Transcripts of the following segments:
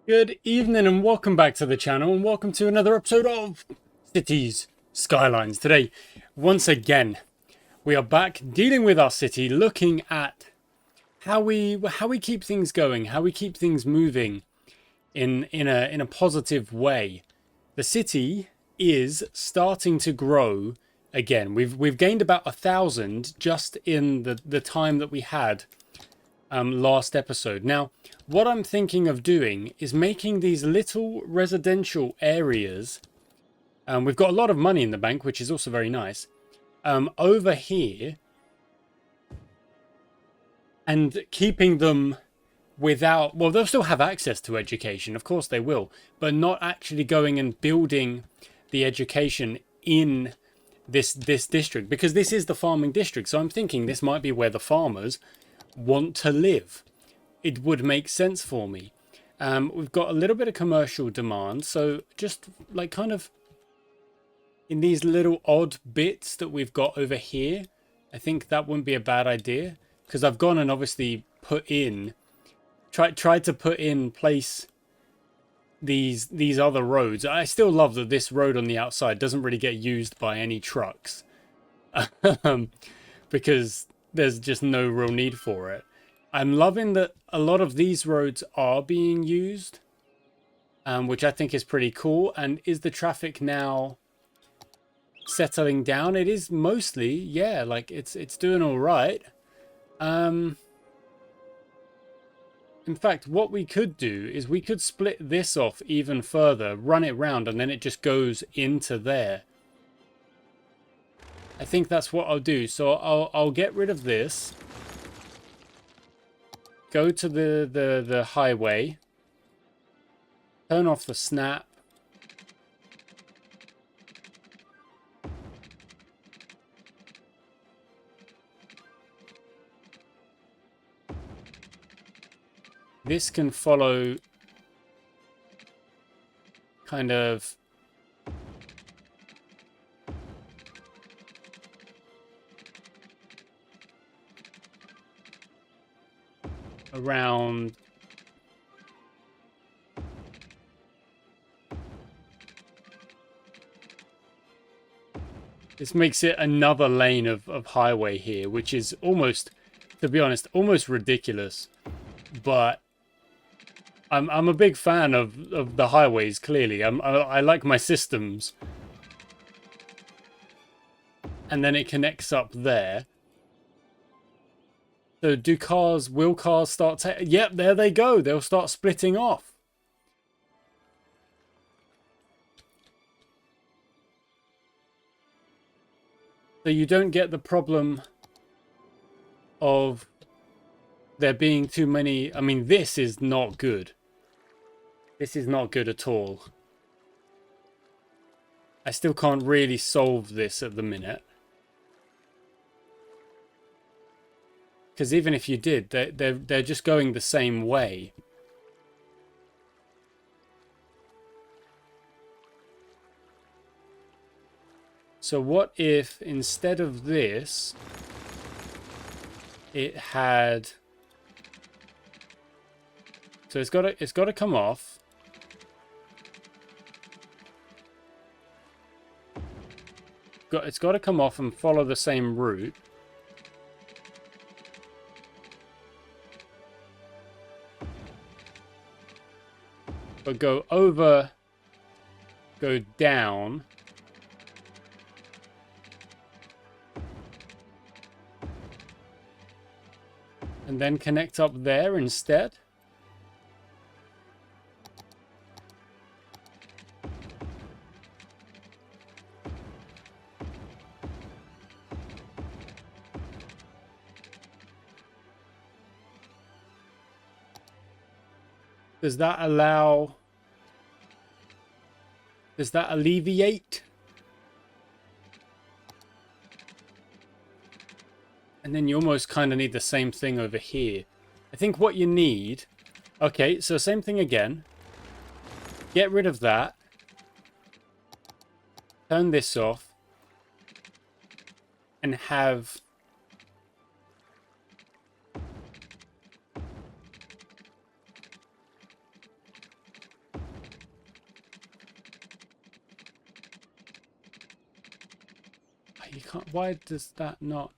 Good evening and welcome back to the channel and welcome to another episode of Cities Skylines. Today, once again, we are back dealing with our city, looking at how we keep things going, how we keep things moving in a positive way. The city is starting to grow again. We've gained about 1,000 just in the time that we had last episode. Now, what I'm thinking of doing is making these little residential areas. We've got a lot of money in the bank, which is also very nice. Over here, and keeping them without, well, they'll still have access to education, of course they will, but not actually going and building the education in this district, because this is the farming district. So I'm thinking this might be where the farmers want to live. It would make sense for me. We've got a little bit of commercial demand, so just like kind of in these little odd bits that we've got over here, I think that wouldn't be a bad idea, because I've gone and obviously put in, tried to put in place these other roads. I still love that this road on the outside doesn't really get used by any trucks, because there's just no real need for it. I'm loving that a lot of these roads are being used, which I think is pretty cool. And is the traffic now settling down? It is mostly, yeah, like it's doing all right. In fact, what we could do is we could split this off even further, run it round, and then it just goes into there. I think that's what I'll do. So I'll get rid of this. Go to the highway. Turn off the snap. This can follow kind of around this. Makes it another lane of highway here, which is almost, to be honest, almost ridiculous. But I'm a big fan of the highways, clearly. I like my systems. And then it connects up there. So will cars start yep, there they go. They'll start splitting off. So you don't get the problem of there being too many. I mean, this is not good. This is not good at all. I still can't really solve this at the minute. Because even if you did, they're just going the same way. So what if instead of this, it had... So it's got to come off. It's got to come off and follow the same route. But go over, go down. And then connect up there instead. Does that allow... Does that alleviate? And then you almost kind of need the same thing over here. I think what you need... Okay, so same thing again. Get rid of that. Turn this off. And have... You can't. Why does that not?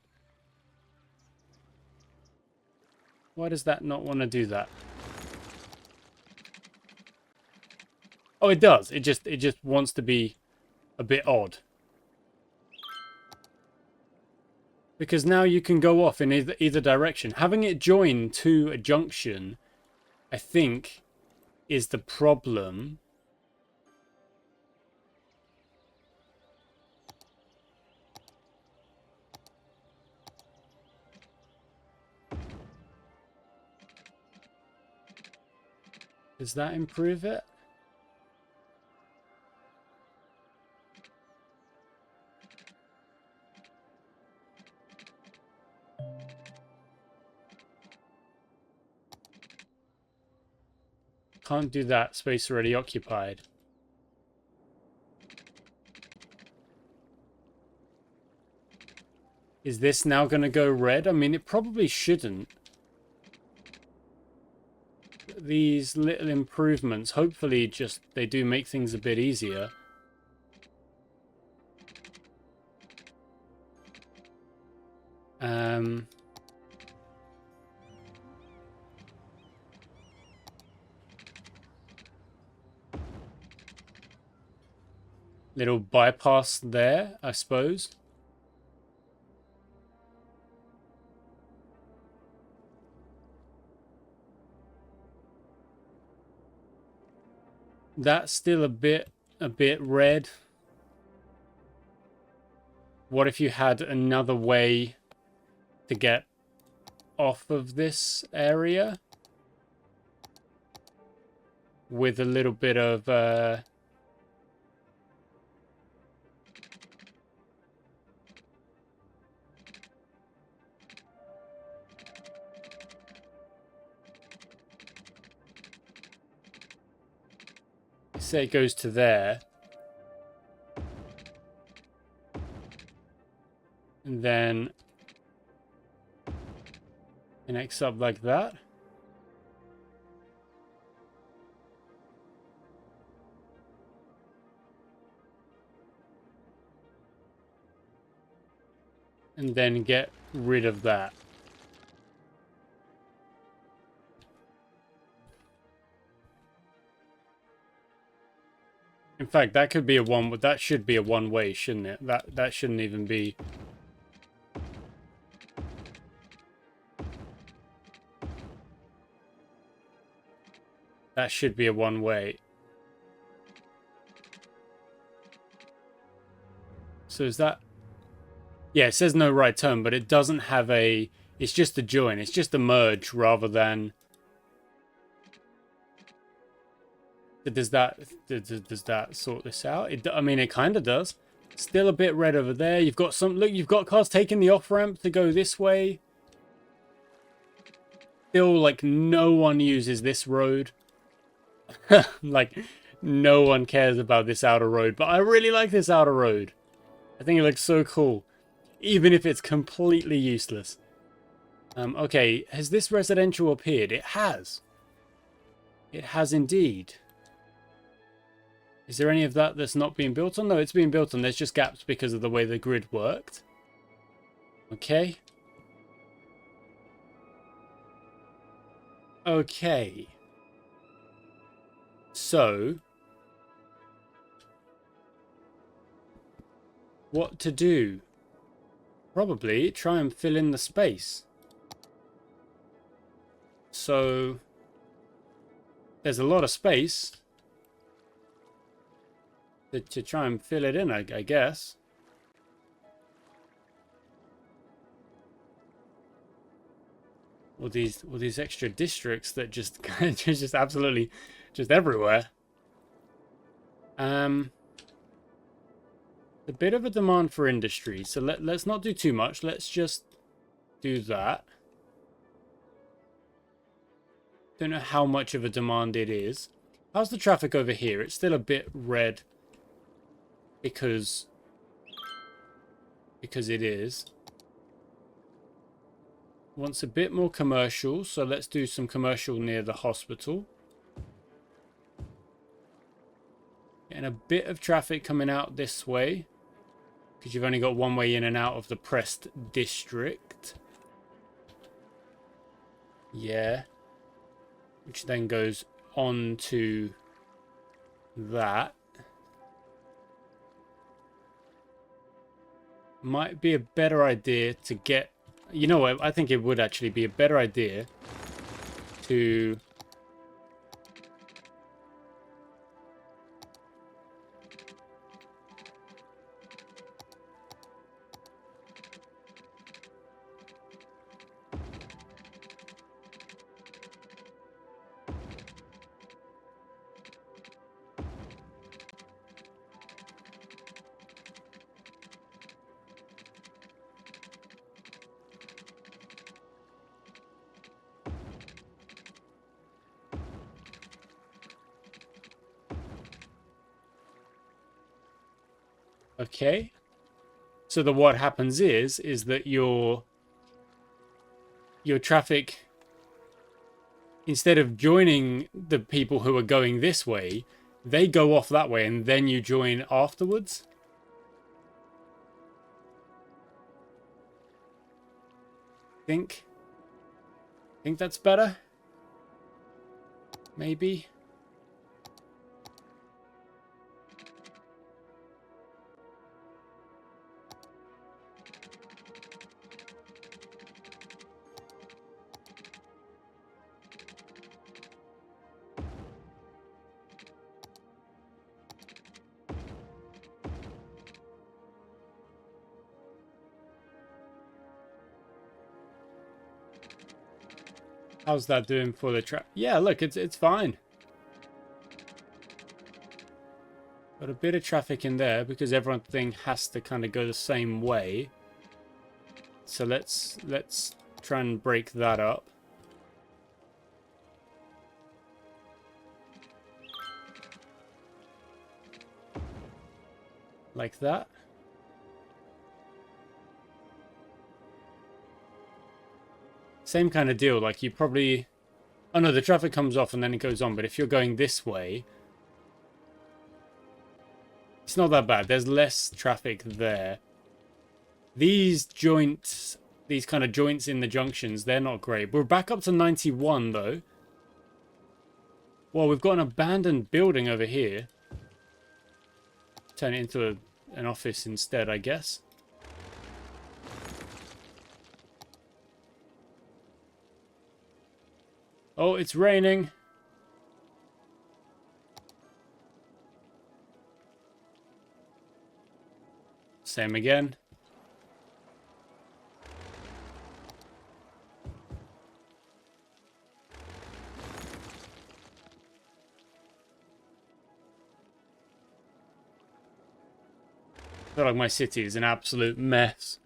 Why does that not want to do that? Oh, it does. It just wants to be a bit odd. Because now you can go off in either direction. Having it join to a junction, I think, is the problem. Does that improve it? Can't do that. Space already occupied. Is this now going to go red? I mean, it probably shouldn't. These little improvements, hopefully just they do make things a bit easier. Little bypass there, I suppose. That's still a bit red. What if you had another way to get off of this area with a little bit of say it goes to there, and then connects up like that. And then get rid of that. In fact, that could be a one, but that should be a one-way, shouldn't it? That shouldn't even be. That should be a one-way. So is that? Yeah, it says no right turn, but it doesn't have a. It's just a join. It's just a merge rather than. Does that sort this out? I mean, it kind of does. Still a bit red over there. You've got some. Look, you've got cars taking the off ramp to go this way. Still, like, no one uses this road. Like, no one cares about this outer road. But I really like this outer road. I think it looks so cool. Even if it's completely useless. Okay, has this residential appeared? It has. It has indeed. Is there any of that that's not being built on? No, it's being built on. There's just gaps because of the way the grid worked. Okay. Okay. So, what to do? Probably try and fill in the space. So, there's a lot of space to try and fill it in, I guess. All these extra districts that just just absolutely just everywhere. A bit of a demand for industry, so let's not do too much. Let's just do that. Don't know how much of a demand it is. How's the traffic over here? It's still a bit red because it is. Wants a bit more commercial, so let's do some commercial near the hospital. And a bit of traffic coming out this way. because you've only got one way in and out of the Prest district. Yeah. Which then goes on to that. Might be a better idea to get... You know what? I think it would actually be a better idea to... Okay. So that what happens is that your traffic, instead of joining the people who are going this way, they go off that way and then you join afterwards. Think that's better? Maybe. How's that doing for the traffic? Yeah, look, it's fine. Got a bit of traffic in there because everything has to kind of go the same way. So let's try and break that up. Like that. Same kind of deal, like you probably... Oh no, the traffic comes off and then it goes on, but if you're going this way, it's not that bad. There's less traffic there. These joints, these kind of joints in the junctions, they're not great. We're back up to 91 though. Well, we've got an abandoned building over here. Turn it into an office instead, I guess. Oh, it's raining. Same again. I feel like my city is an absolute mess.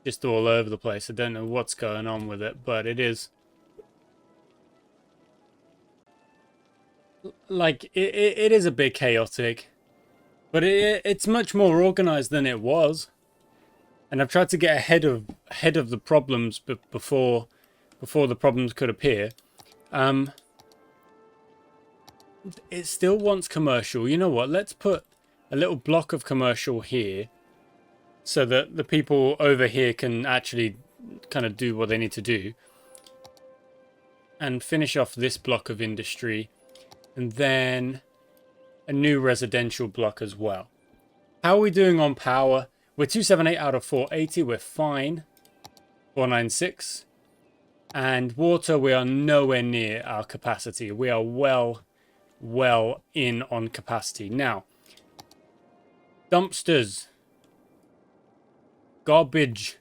Just all over the place. I don't know what's going on with it, but it is. Like, it is a bit chaotic. But it's much more organized than it was. And I've tried to get ahead of the problems before the problems could appear. It still wants commercial. You know what? Let's put a little block of commercial here so that the people over here can actually kind of do what they need to do. And finish off this block of industry. And then a new residential block as well. How are we doing on power? We're 278 out of 480. We're fine. 496. And water, we are nowhere near our capacity. We are well in on capacity. Now, dumpsters. Garbage.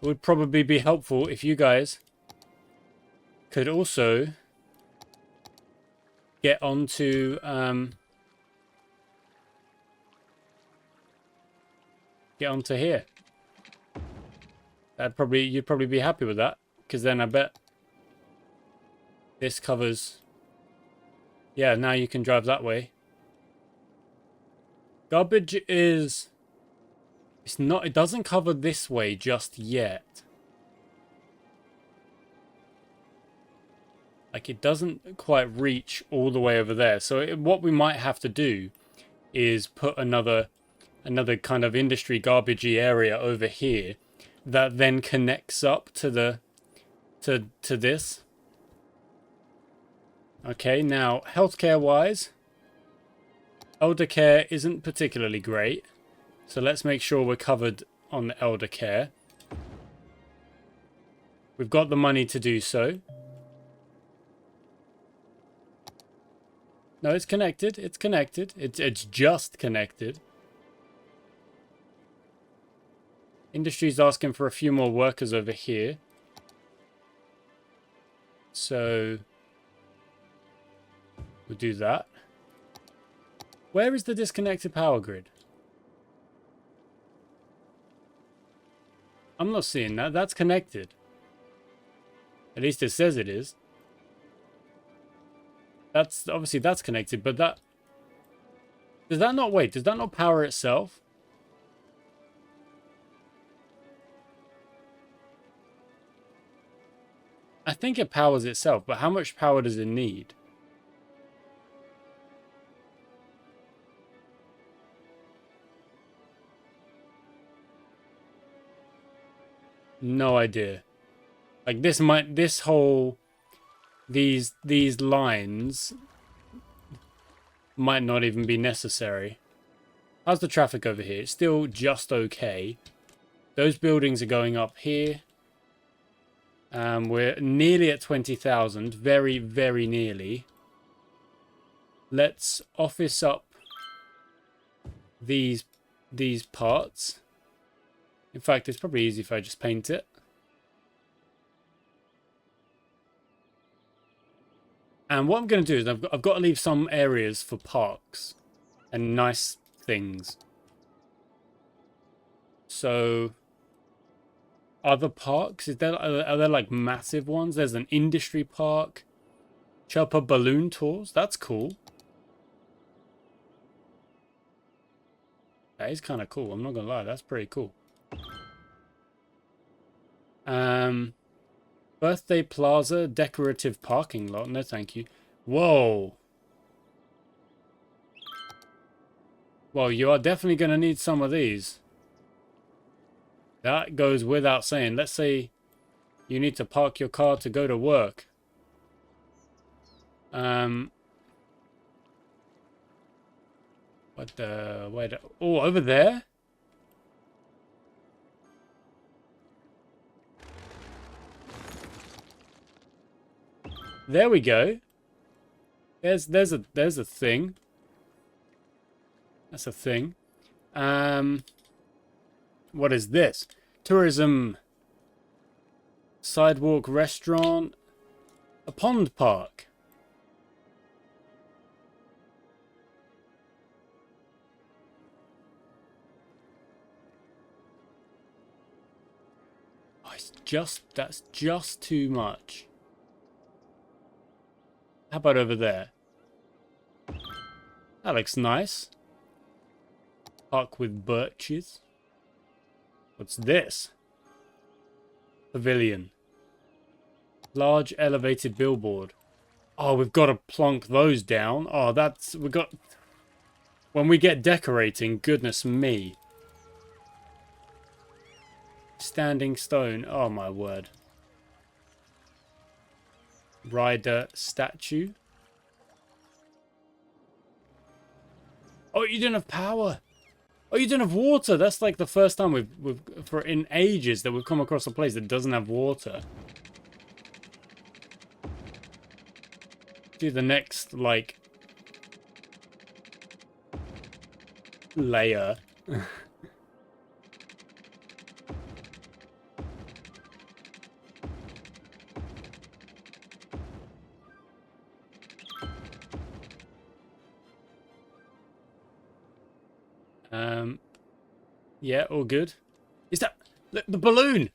It would probably be helpful if you guys could also get onto here. You'd probably be happy with that, because then I bet this covers. Yeah, now you can drive that way. Garbage is... It's not... It doesn't cover this way just yet. Like, it doesn't quite reach all the way over there. So what we might have to do is put another kind of industry garbagey area over here that then connects up to the to this. Okay, now healthcare wise, elder care isn't particularly great, so let's make sure we're covered on the elder care. We've got the money to do so. No, it's connected. It's connected. It's just connected. Industry's asking for a few more workers over here. So we'll do that. Where is the disconnected power grid? I'm not seeing that. That's connected. At least it says it is. That's obviously that's connected, but that does that not wait? Does that not power itself? I think it powers itself, but how much power does it need? No idea. Like this these lines might not even be necessary. How's the traffic over here? It's still just okay. Those buildings are going up here. We're nearly at 20,000. Very, very nearly. Let's office up these parts. In fact, it's probably easy if I just paint it. And what I'm going to do is I've got to leave some areas for parks and nice things. So, other parks? Are there like massive ones? There's an industry park. Chopper balloon tours. That's cool. That is kind of cool. I'm not going to lie. That's pretty cool. Birthday Plaza, decorative parking lot. No, thank you. Whoa. Well, you are definitely going to need some of these. That goes without saying. Let's say you need to park your car to go to work. What the... Wait. Oh, over there? There we go. There's a thing. That's a thing. What is this? Tourism. Sidewalk restaurant. A pond park. Oh, that's just too much. How about over there? That looks nice. Park with birches. What's this? Pavilion. Large elevated billboard. Oh, we've got to plonk those down. Oh, we've got... When we get decorating, goodness me. Standing stone. Oh, my word. Rider statue. Oh, you didn't have power. Oh, you didn't have water. That's like the first time we've for in ages that we've come across a place that doesn't have water. Do the next like layer. Yeah, all good. Is that the balloon?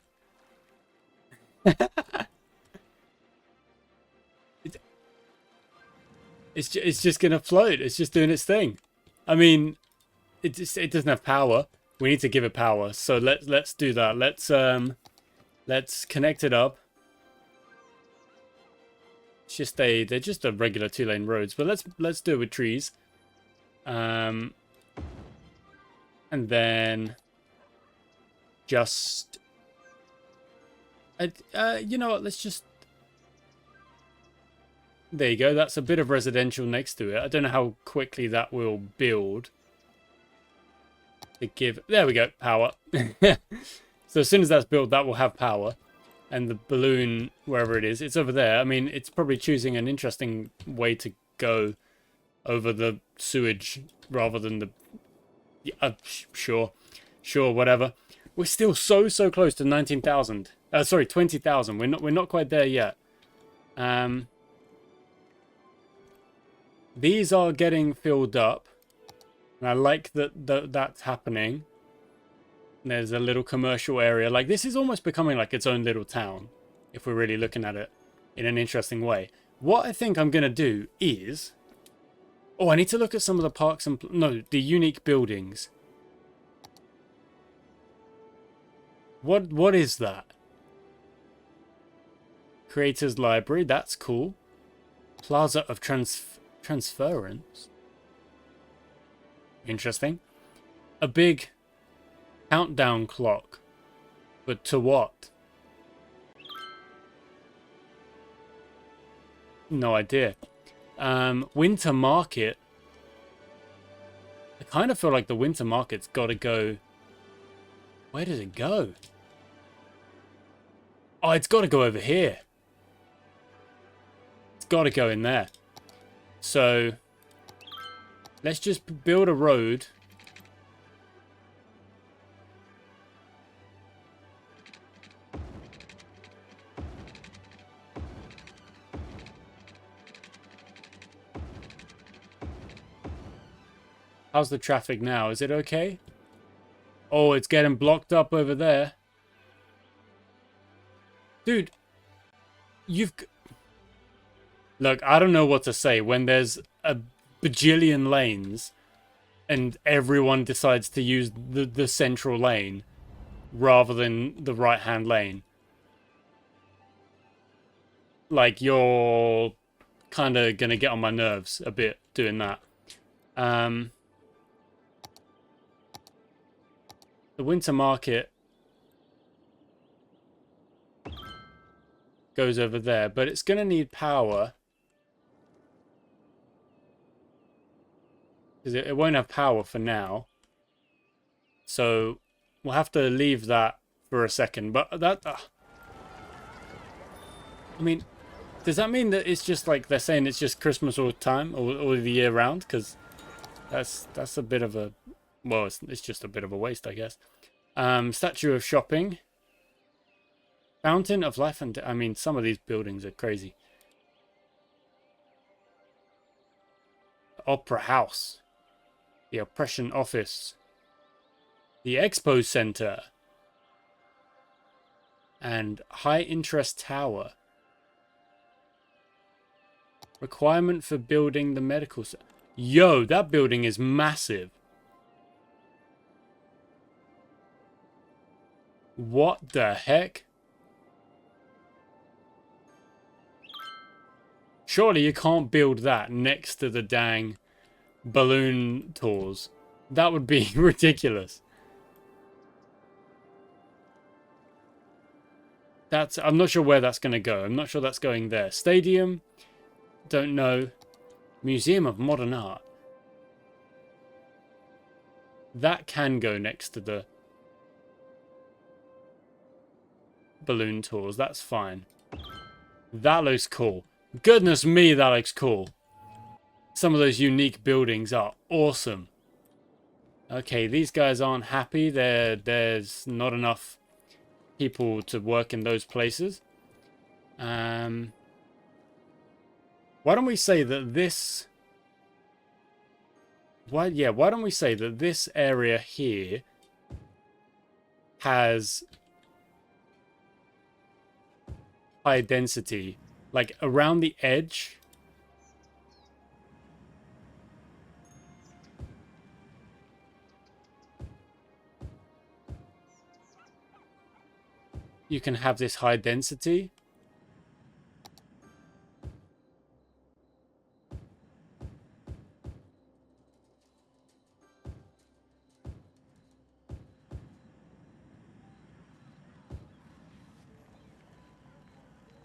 It's just gonna float. It's just doing its thing. I mean, it doesn't have power. We need to give it power. So let's do that. Let's connect it up. It's just they're just a regular 2-lane roads, but let's do it with trees. And then just... you know what, let's just... There you go, that's a bit of residential next to it. I don't know how quickly that will build. To give... There we go, power. So as soon as that's built, that will have power. And the balloon, wherever it is, it's over there. I mean, it's probably choosing an interesting way to go over the sewage rather than the... Yeah, sure, whatever. We're still so close to 19,000. Sorry, 20,000. We're not quite there yet. These are getting filled up, and I like that that's happening. There's a little commercial area. Like, this is almost becoming like its own little town, if we're really looking at it in an interesting way. What I think I'm gonna do is... Oh, I need to look at some of the parks and... No, the unique buildings. What is that? Creators Library, that's cool. Plaza of Transference. Interesting. A big countdown clock. But to what? No idea. Winter Market. I kind of feel like the Winter Market's got to go... Where does it go? Oh, it's got to go over here. It's got to go in there. So, let's just build a road. How's the traffic now? Is it okay? Oh, it's getting blocked up over there. Dude, you've... Look, I don't know what to say when there's a bajillion lanes and everyone decides to use the central lane rather than the right-hand lane. Like, you're kind of going to get on my nerves a bit doing that. The Winter Market goes over there, but it's going to need power. Because it won't have power for now. So we'll have to leave that for a second. But that... I mean, does that mean that it's just like they're saying it's just Christmas all the time? All the year round? Because that's a bit of a... Well, it's just a bit of a waste, I guess. Statue of Shopping. Fountain of Life and... I mean, some of these buildings are crazy. Opera House. The Oppression Office. The Expo Center. And High Interest Tower. Requirement for building the medical center. Yo, that building is massive. What the heck? Surely you can't build that next to the dang balloon tours. That would be ridiculous. I'm not sure where that's going to go. I'm not sure that's going there. Stadium? Don't know. Museum of Modern Art. That can go next to the balloon tours. That's fine. That looks cool. Goodness me, that looks cool. Some of those unique buildings are awesome. Okay, these guys aren't happy. There's not enough people to work in those places. Why don't we say that this... why don't we say that this area here has high density, like around the edge. You can have this high density.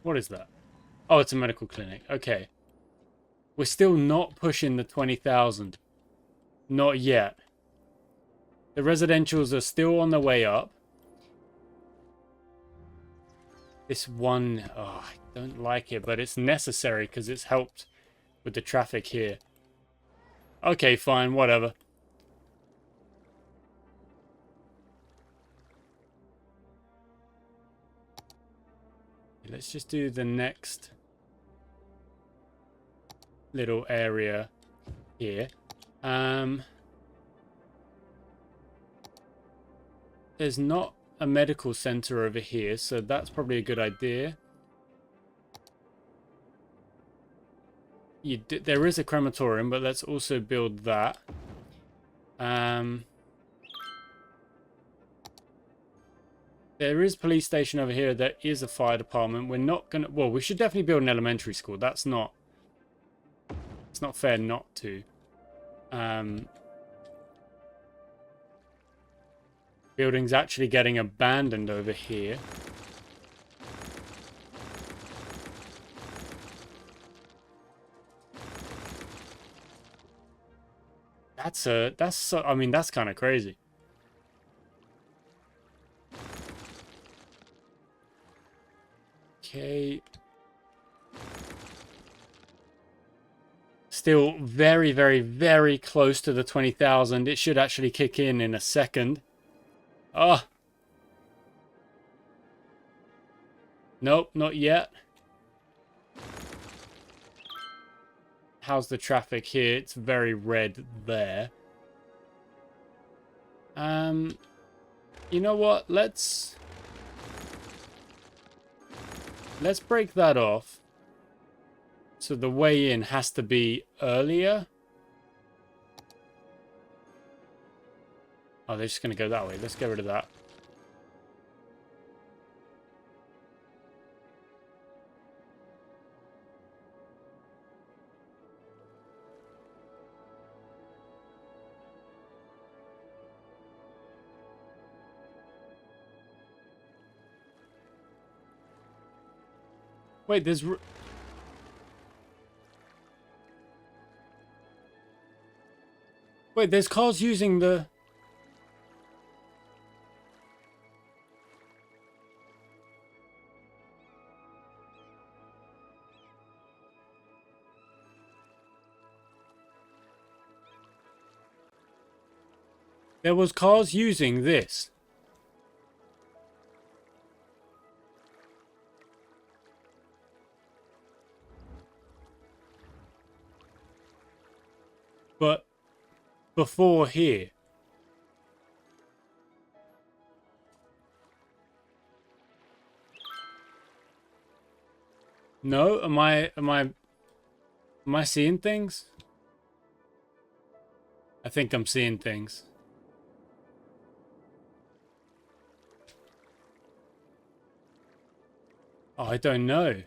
What is that? Oh, it's a medical clinic. Okay. We're still not pushing the 20,000. Not yet. The residentials are still on the way up. This one, oh, I don't like it, but it's necessary because it's helped with the traffic here. Okay, fine, whatever. Let's just do the next little area here. There's not a medical center over here, so that's probably a good idea. There is a crematorium, but let's also build that. There is police station over here. There is a fire department. We're not gonna... Well, we should definitely build an elementary school. That's not... It's not fair not to. Building's actually getting abandoned over here. I mean, that's kind of crazy. Okay. Still very, very, very close to the 20,000. It should actually kick in a second. Ah. Nope, not yet. How's the traffic here? It's very red there. You know what? Let's break that off. So the way in has to be earlier. Oh, they're just going to go that way. Let's get rid of that. Wait, there's cars using the... There was cars using this. But before here. No, am I seeing things? I think I'm seeing things. Oh, I don't know.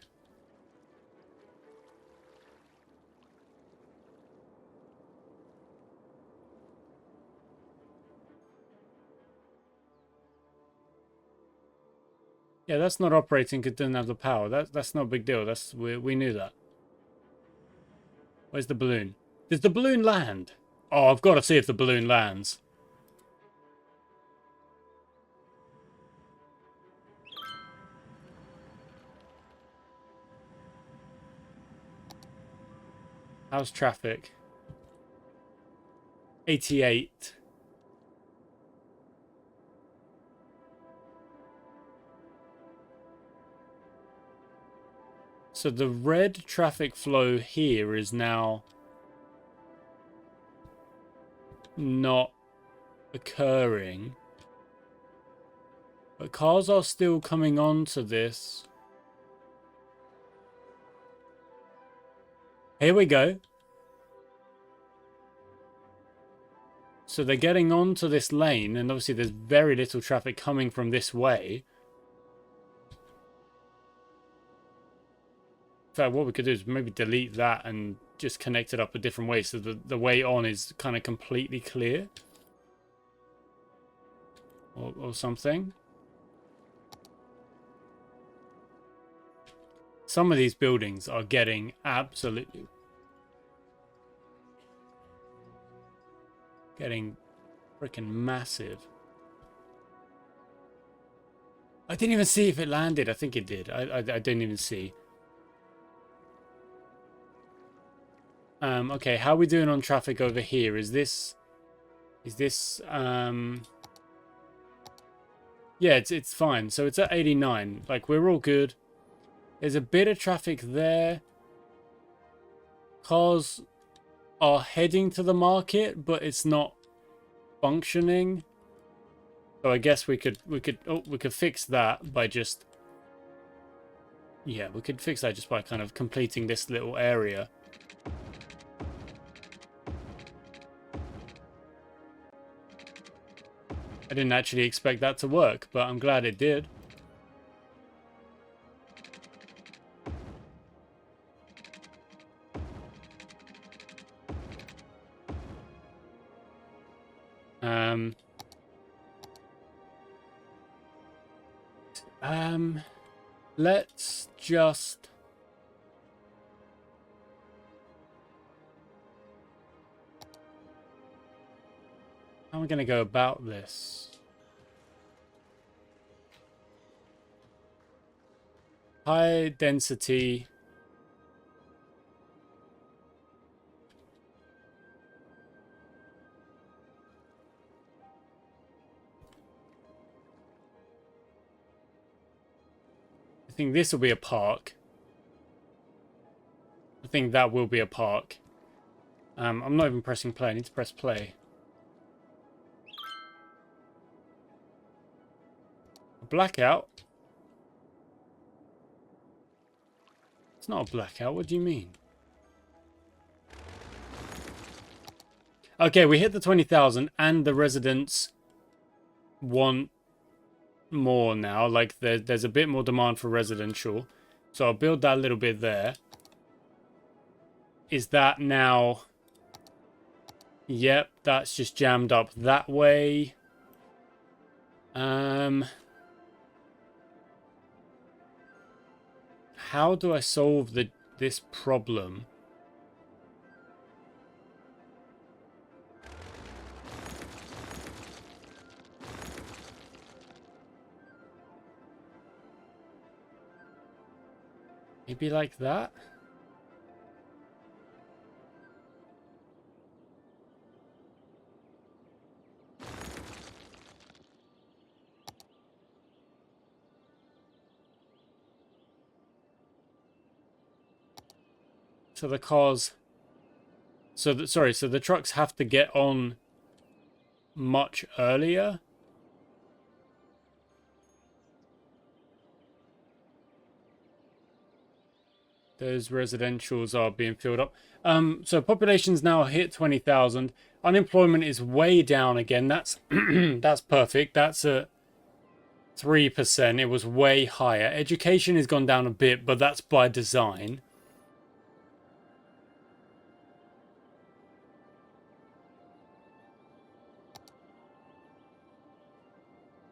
Yeah, that's not operating because it doesn't have the power. That's not a big deal. We knew that. Where's the balloon? Does the balloon land? Oh, I've got to see if the balloon lands. How's traffic? 88. So the red traffic flow here is now not occurring. But cars are still coming onto this. Here we go. So they're getting onto this lane, and obviously there's very little traffic coming from this way. In fact, what we could do is maybe delete that and just connect it up a different way so the way on is kind of completely clear. Or something. some of these buildings are getting absolutely... getting freaking massive. I didn't even see if it landed. I think it did. I didn't even see. Okay, how are we doing on traffic over here? Is this yeah, it's fine. So it's at 89. Like, we're all good. There's a bit of traffic there. Cars are heading to the market, but it's not functioning. So I guess we could fix that by just... yeah, we could fix that just by kind of completing this little area. I didn't actually expect that to work, but I'm glad it did. Let's just... how am I going to go about this? High density. I think this will be a park. I think that will be a park. I'm not even pressing play. I need to press play. A blackout? It's not a blackout. What do you mean? Okay, we hit the 20,000 and the residents want more now. Like, there's a bit more demand for residential. So I'll build that a little bit there. Is that now... yep, that's just jammed up that way. How do I solve this problem? Maybe like that? So the cars... so the trucks have to get on much earlier? Those residentials are being filled up. So population's now hit 20,000. Unemployment is way down again. That's that's perfect. That's at 3%. It was way higher. Education has gone down a bit, but that's by design.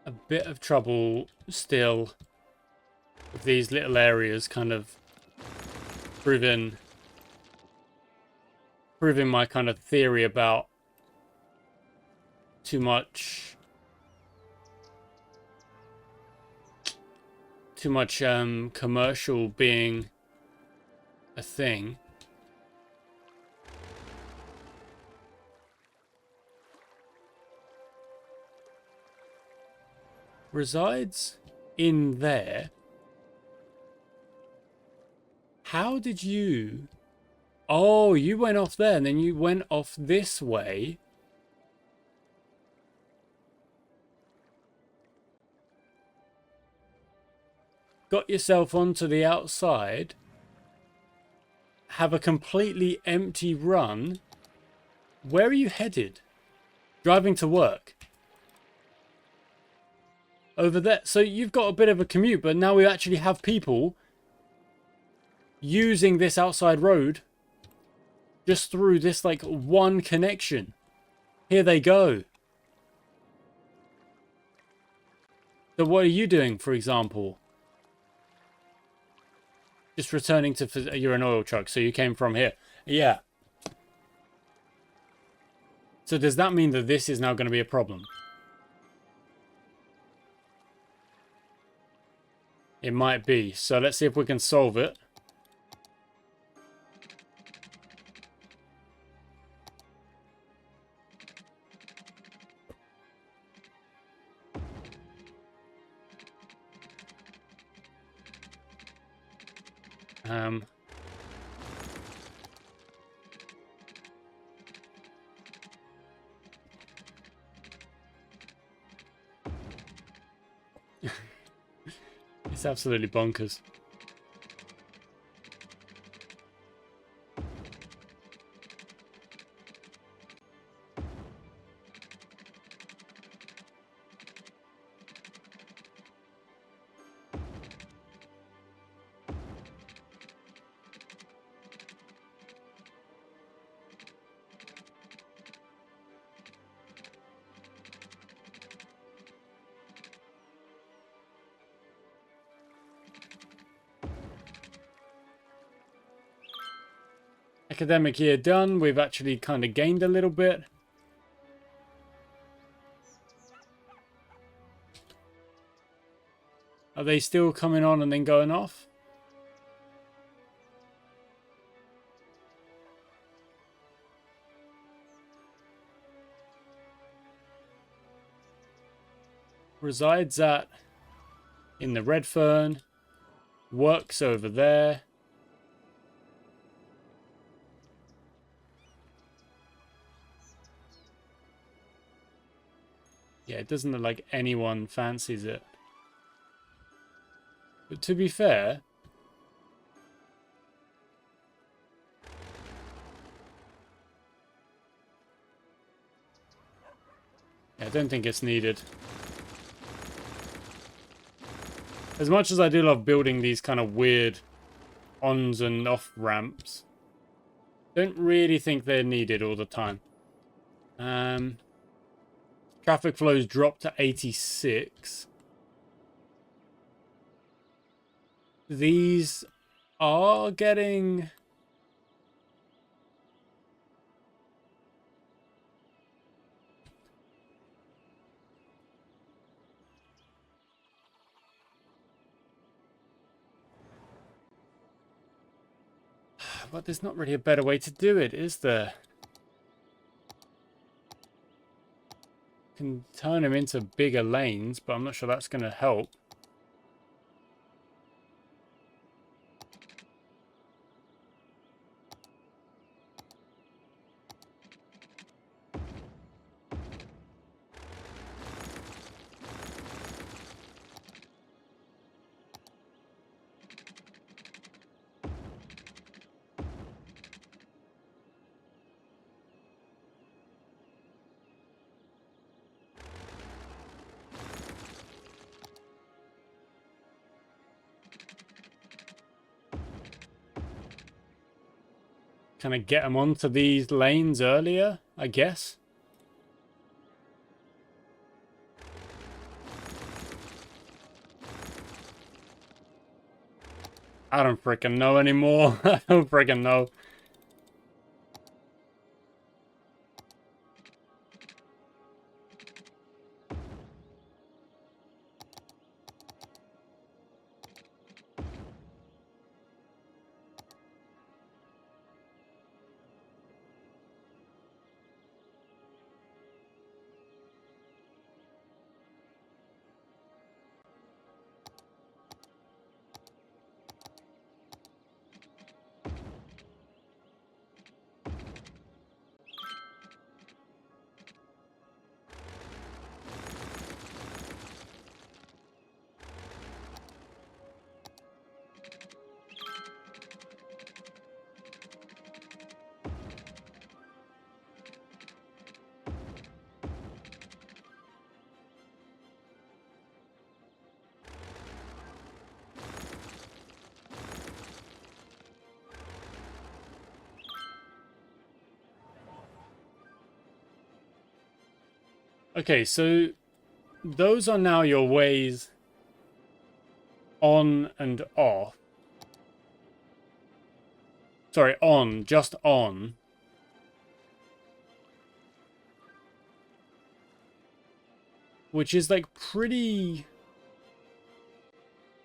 A bit of trouble still with these little areas, kind of proving my kind of theory about too much commercial being a thing. Resides in there. How did you... oh, you went off there and then you went off this way. Got yourself onto the outside. Have a completely empty run. Where are you headed? Driving to work. Over there. So you've got a bit of a commute, but now we actually have people using this outside road just through this like one connection. Here they go. So what are you doing, for example? Just returning to... You're an oil truck, so you came from here. Yeah. So does that mean that this is now going to be a problem? It might be. So let's see if we can solve it. It's absolutely bonkers. Academic year done. We've actually kind of gained a little bit. Are they still coming on and then going off? Resides at in the Redfern. Works over there. Yeah, it doesn't look like anyone fancies it. But to be fair, yeah, I don't think it's needed. As much as I do love building these kind of weird ons and off ramps, don't really think they're needed all the time. Traffic flows dropped to 86. These are getting... But there's not really a better way to do it, is there? Can turn them into bigger lanes, but I'm not sure that's going to help. Can I get them onto these lanes earlier, I guess? I don't freaking know anymore. I don't freaking know. Okay, so those are now your ways on and off. Sorry, on. Just on. Which is like pretty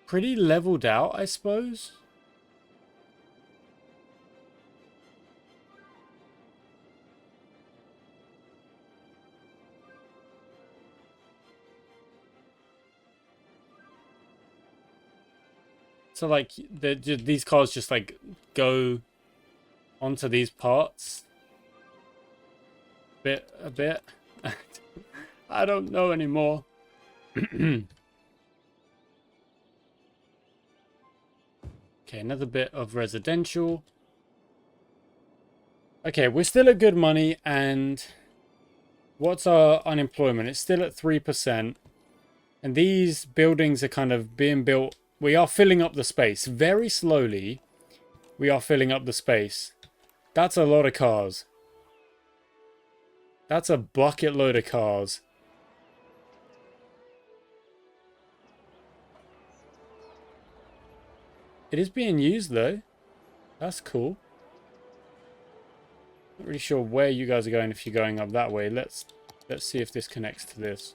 leveled out, I suppose. So like these cars just like go onto these parts. A bit. I don't know anymore. Okay, another bit of residential. Okay, we're still at good money, and what's our unemployment? It's still at 3%. And these buildings are kind of being built. We are filling up the space. Very slowly, we are filling up the space. That's a lot of cars. That's a bucket load of cars. It is being used, though. That's cool. Not really sure where you guys are going if you're going up that way. Let's see if this connects to this.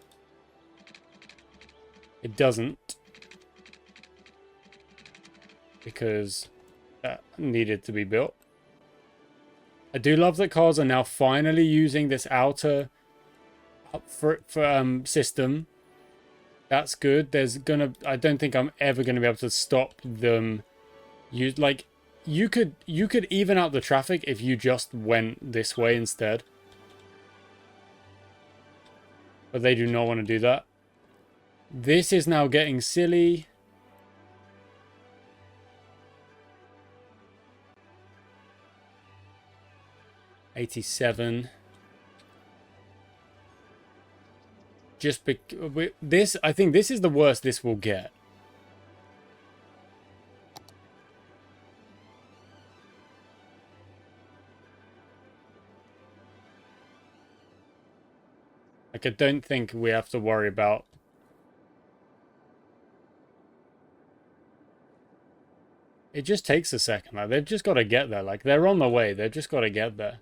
It doesn't. Because that needed to be built. I do love that cars are now finally using this outer system. That's good. I don't think I'm ever gonna be able to stop them. You could even out the traffic if you just went this way instead. But they do not want to do that. This is now getting silly. $87. I think this is the worst this will get. Like, I don't think we have to worry about... It just takes a second. Like, they've just got to get there. Like, they're on the way. They've just got to get there.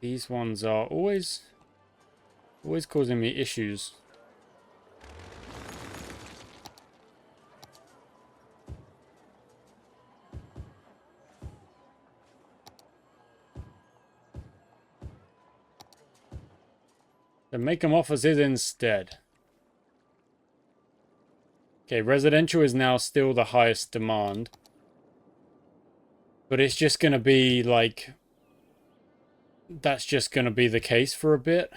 These ones are always causing me issues. Then make them offers instead. Okay, residential is now still the highest demand. But it's just going to be like... That's just going to be the case for a bit.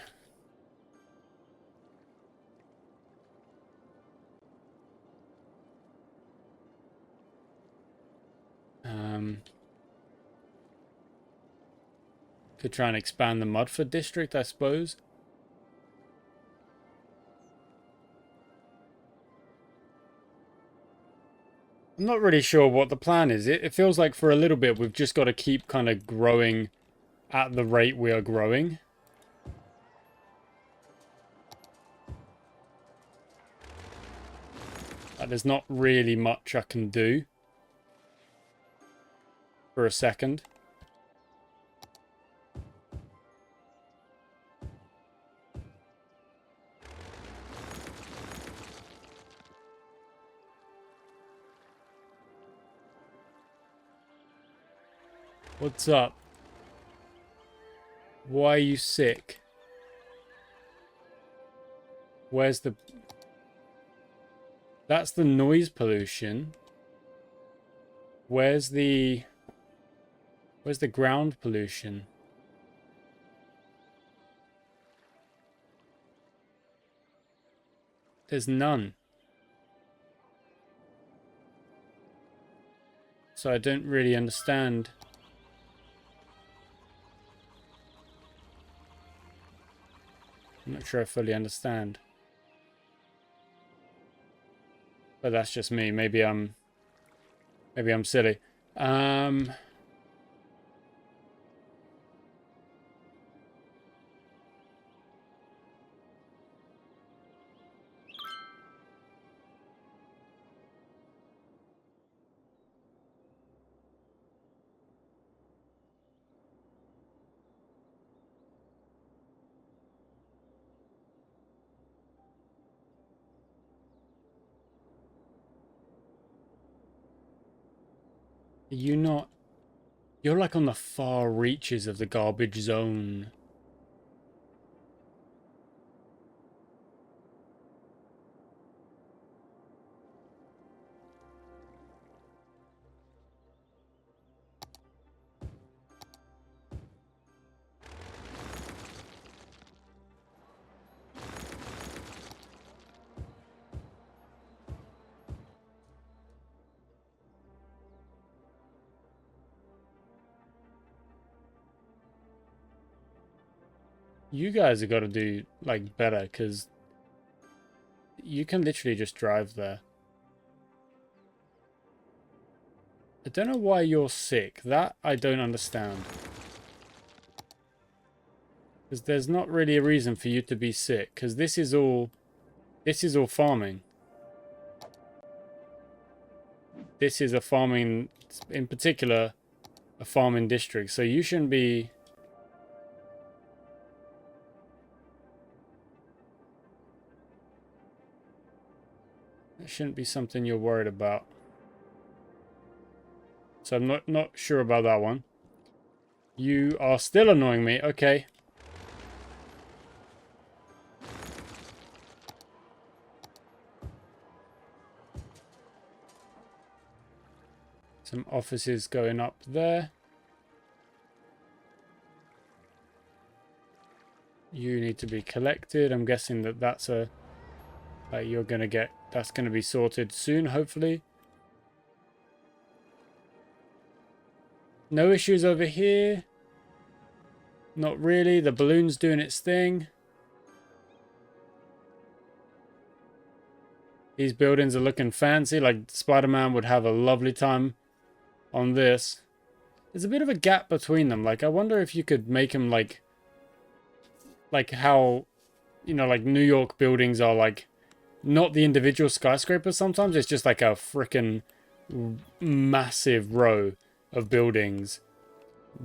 Could try and expand the Mudford district, I suppose. I'm not really sure what the plan is. It feels like for a little bit we've just got to keep kind of growing at the rate we are growing. There's not really much I can do for a second. What's up? Why are you sick? Where's the... That's the noise pollution. Where's the ground pollution? There's none. So I don't really understand. I'm not sure I fully understand. But that's just me. Maybe I'm silly. Are you not? You're like on the far reaches of the garbage zone. You guys have got to do like better, because you can literally just drive there. I don't know why you're sick. That I don't understand. Because there's not really a reason for you to be sick. Because this is all farming. This is a farming, in particular, a farming district. So you shouldn't be. That shouldn't be something you're worried about. So I'm not sure about that one. You are still annoying me. Okay. Some offices going up there. You need to be collected. I'm guessing that that's a... you're going to get... That's going to be sorted soon, hopefully. No issues over here. Not really. The balloon's doing its thing. These buildings are looking fancy. Like Spider-Man would have a lovely time on this. There's a bit of a gap between them. Like, I wonder if you could make them like how, you know, like New York buildings are like not the individual skyscrapers sometimes. It's just like a freaking massive row of buildings,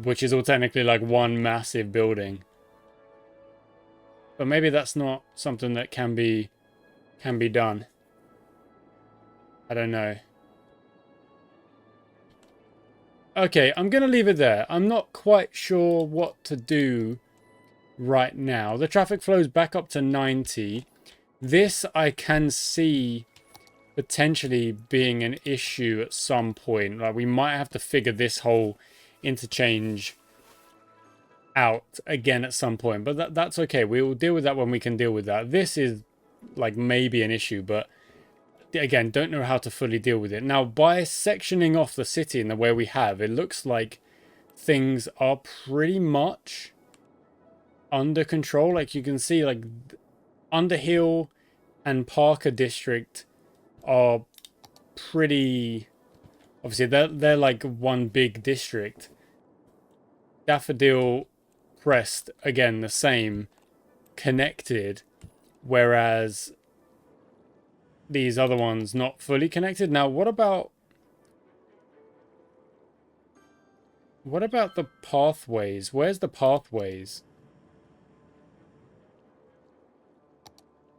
which is all technically like one massive building. But maybe that's not something that can be done. I don't know. Okay, I'm going to leave it there. I'm not quite sure what to do right now. The traffic flows back up to 90. This I can see potentially being an issue at some point. Like, we might have to figure this whole interchange out again at some point. But that's okay. We will deal with that when we can deal with that. This is like maybe an issue, but again, don't know how to fully deal with it. Now, by sectioning off the city in the way we have, it looks like things are pretty much under control. Like, you can see, like, Underhill and Parker District are pretty... Obviously, they're like one big district. Daffodil, Crest, again, the same, connected. Whereas these other ones not fully connected. Now, what about the pathways? Where's the pathways?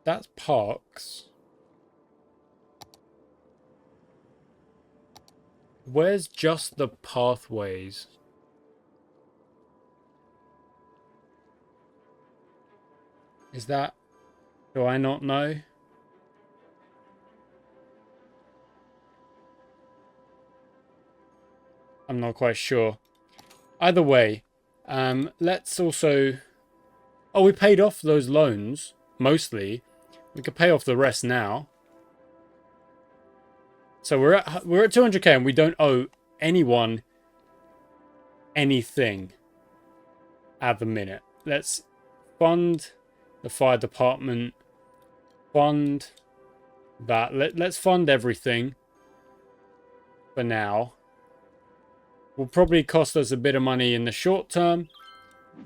That's parks. Where's just the pathways? Is that... Do I not know? I'm not quite sure. Either way, let's also... Oh, we paid off those loans, mostly. We could pay off the rest now. So we're at 200k and we don't owe anyone anything at the minute. Let's fund the fire department. Fund that. Let's fund everything for now. Will probably cost us a bit of money in the short term,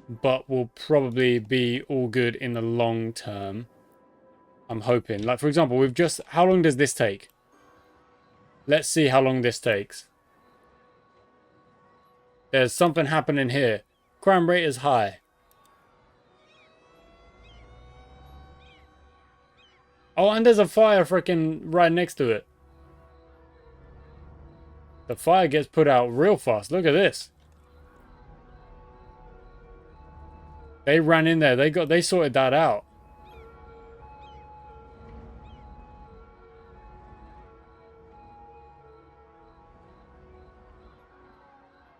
but will probably be all good in the long term. I'm hoping. Like, for example, we've just... How long does this take? Let's see how long this takes. There's something happening here. Crime rate is high. Oh, and there's a fire freaking right next to it. The fire gets put out real fast. Look at this. They ran in there. They sorted that out.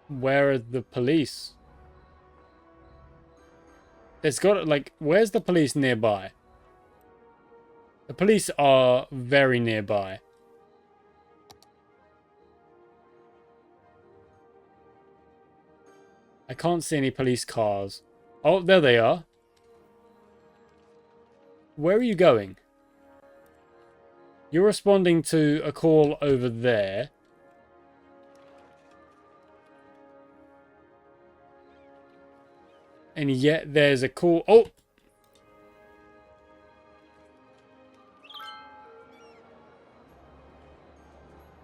Where are the police? There's got, like, where's the police nearby? The police are very nearby. I can't see any police cars. Oh, there they are. Where are you going? You're responding to a call over there. And yet there's a call. Oh!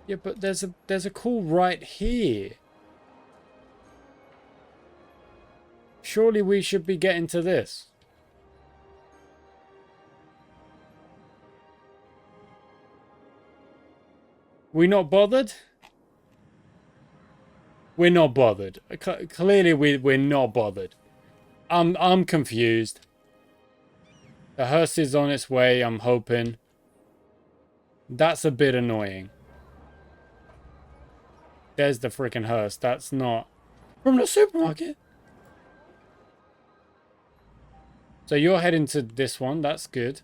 Yeah, but there's a call right here. Surely we should be getting to this. We not bothered? We're not bothered. Clearly we're not bothered. I'm confused. The hearse is on its way, I'm hoping. That's a bit annoying. There's the freaking hearse. That's not from the supermarket. So you're heading to this one. That's good.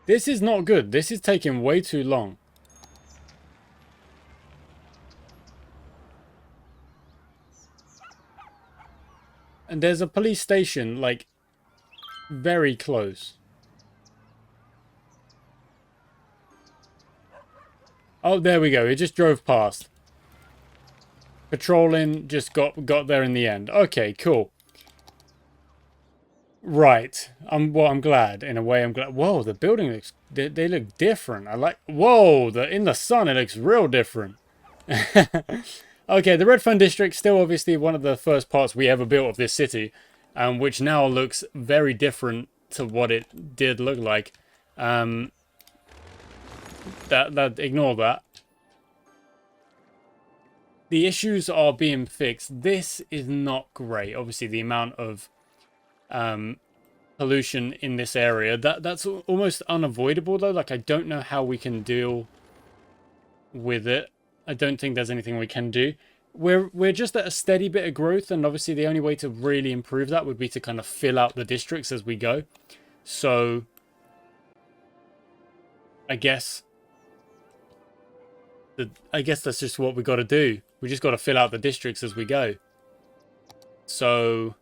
This is not good. This is taking way too long. And there's a police station, like, very close. Oh, there we go. It just drove past. Patrolling, just got there in the end. Okay, cool. Right. Well, I'm glad. In a way, I'm glad. Whoa, the building looks... They look different. I like... Whoa, in the sun, it looks real different. Okay, the Red Fern District, still obviously one of the first parts we ever built of this city, which now looks very different to what it did look like. Ignore that. The issues are being fixed. This is not great. Obviously, the amount of pollution in this area, that's almost unavoidable though. Like, I don't know how we can deal with it. I don't think there's anything we can do. We're just at a steady bit of growth, and obviously the only way to really improve that would be to kind of fill out the districts as we go. So I guess that's just what we got to do. We just got to fill out the districts as we go. So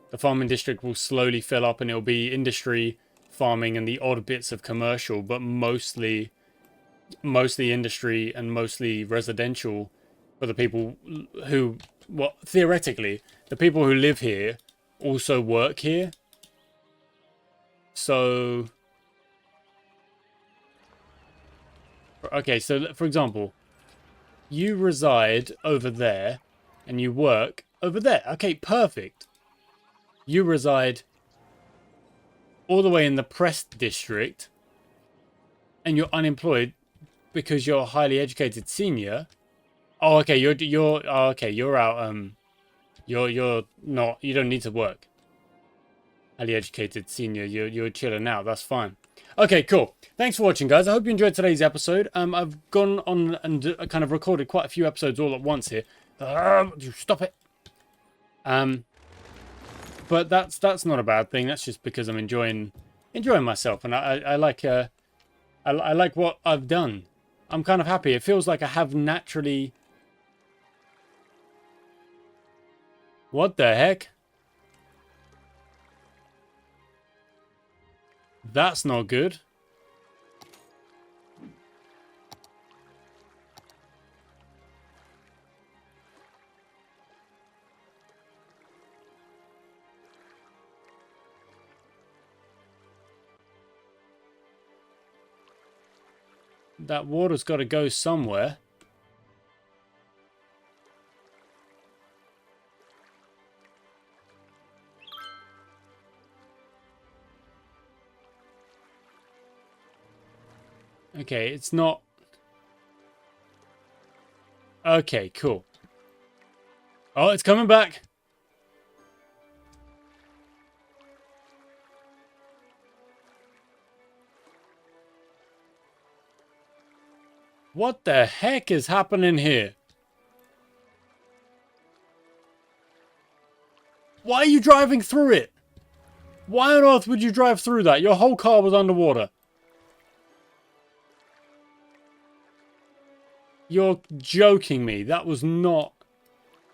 the farming district will slowly fill up, and it'll be industry, farming, and the odd bits of commercial, but mostly industry and mostly residential for the people who, well, theoretically, the people who live here also work here. So, okay, so for example, you reside over there and you work over there. Okay, perfect. You reside all the way in the Prest district and you're unemployed because you're a highly educated senior. Oh, okay, you're out. You're not. You don't need to work. Highly educated senior. You're chilling out. That's fine. Okay, cool. Thanks for watching, guys. I hope you enjoyed today's episode. I've gone on and kind of recorded quite a few episodes all at once here. Stop it. But that's not a bad thing. That's just because I'm enjoying myself, and I like what I've done. I'm kind of happy. It feels like I have naturally... What the heck? That's not good. That water's got to go somewhere. Okay, it's not... Okay, cool. Oh, it's coming back. What the heck is happening here? Why are you driving through it? Why on earth would you drive through that? Your whole car was underwater. You're joking me. That was not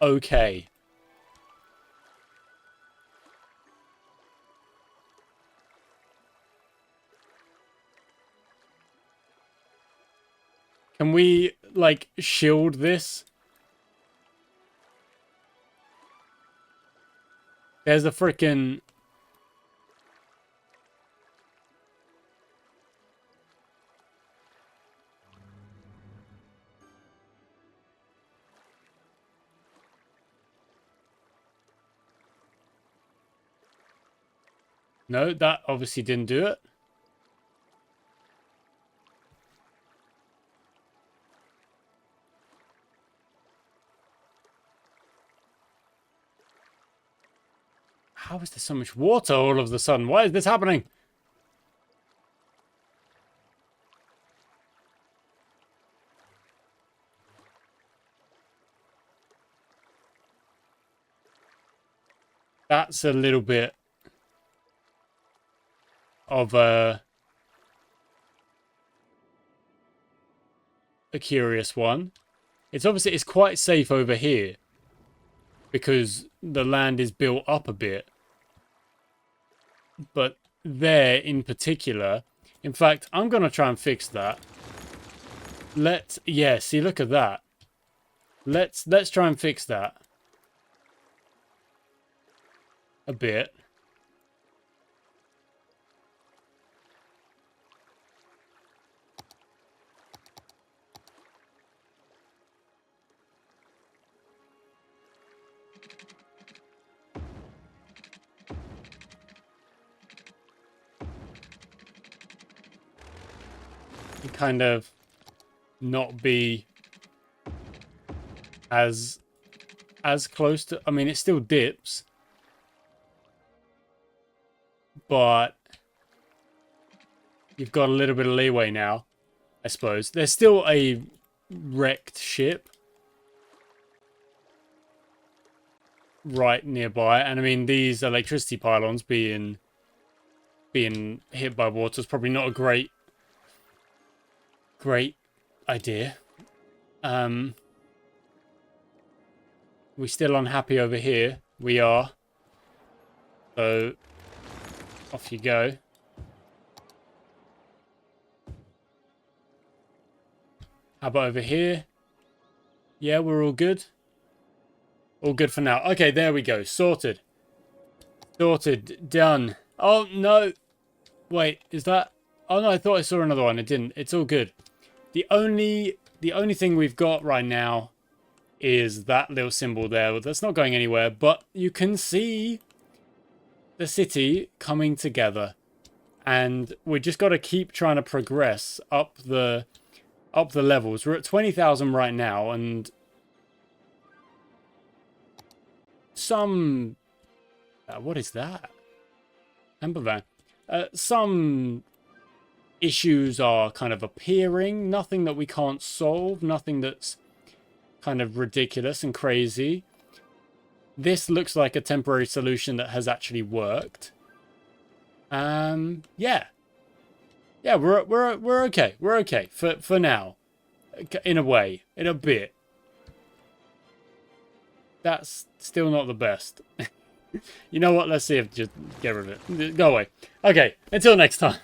okay. Can we, like, shield this? There's a frickin'... No, that obviously didn't do it. How is there so much water all of a sudden? Why is this happening? That's a little bit of a curious one. It's quite safe over here because the land is built up a bit. But there in particular, in fact, I'm going to try and fix that. Yeah, see, look at that. Let's try and fix that a bit. Kind of not be as close to... I mean, it still dips, but you've got a little bit of leeway now, I suppose. There's still a wrecked ship right nearby, and I mean, these electricity pylons being hit by water is probably not a great idea. We still unhappy over here? We are. So, off you go. How about over here? Yeah, we're all good. All good for now. Okay, there we go. Sorted. Sorted. Done. Oh, no. Wait, is that... Oh, no, I thought I saw another one. It didn't. It's all good. The only thing we've got right now is that little symbol there. That's not going anywhere, but you can see the city coming together. And we just got to keep trying to progress up the levels. We're at 20,000 right now, and some... what is that? Camper van. Some issues are kind of appearing. Nothing that we can't solve. Nothing that's kind of ridiculous and crazy. This looks like a temporary solution that has actually worked. Yeah. Yeah, we're okay. We're okay for now. In a way. In a bit. That's still not the best. You know what? Let's see if just get rid of it. Go away. Okay, until next time.